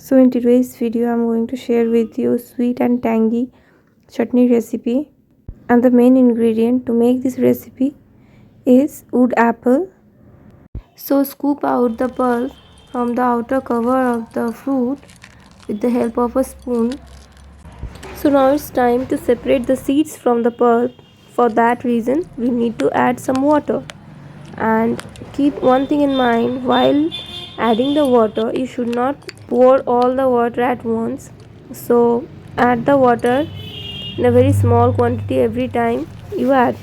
So in today's video I'm going to share with you sweet and tangy chutney recipe, and the main ingredient to make this recipe is wood apple. So scoop out the pulp from the outer cover of the fruit with the help of a spoon. So now it's time to separate the seeds from the pulp. For that reason we need to add some water. And keep one thing in mind, while adding the water you should not pour all the water at once. So add the water in a very small quantity every time you add.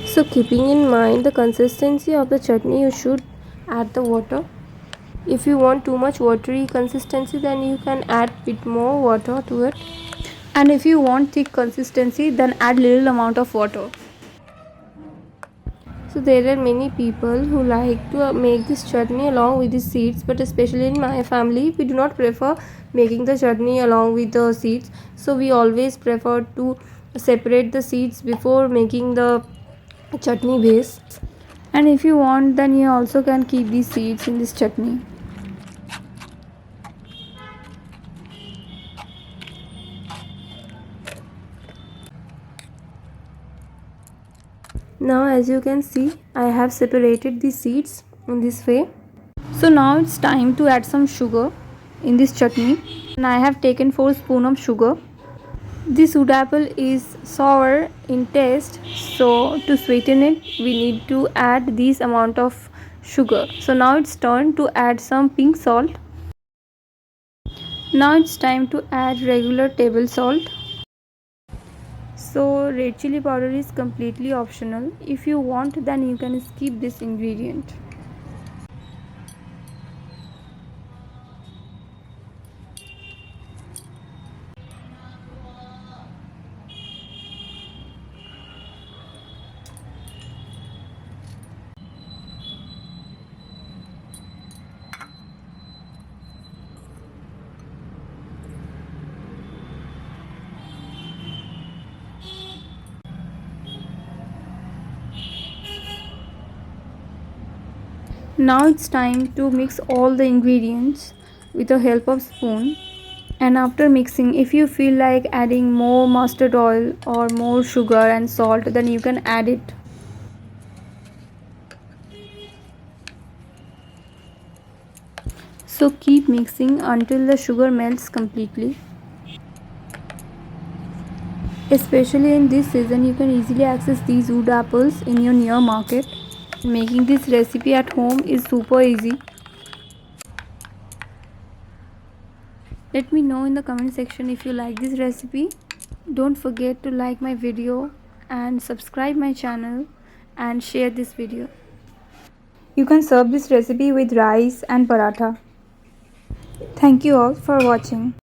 So keeping in mind the consistency of the chutney, you should add the water. If you want too much watery consistency, then you can add bit more water to it, and if you want thick consistency, then add little amount of water. So there are many people who like to make this chutney along with the seeds, but especially in my family we do not prefer making the chutney along with the seeds. So we always prefer to separate the seeds before making the chutney base. And if you want, then you also can keep these seeds in this chutney. Now as you can see, I have separated the seeds in this way. So now it's time to add some sugar in this chutney, and I have taken 4 spoons of sugar. This wood apple is sour in taste, so to sweeten it we need to add this amount of sugar. So now it's turn to add some pink salt. Now it's time to add regular table salt. So red chili powder is completely optional. If you want, then you can skip this ingredient. Now it's time to mix all the ingredients with the help of spoon. And after mixing, if you feel like adding more mustard oil or more sugar and salt, then you can add it. So keep mixing until the sugar melts completely. Especially in this season, you can easily access these wood apples in your near market. Making this recipe at home is super easy. Let me know in the comment section if you like this recipe. Don't forget to like my video and subscribe my channel and share this video. You can serve this recipe with rice and paratha. Thank you all for watching.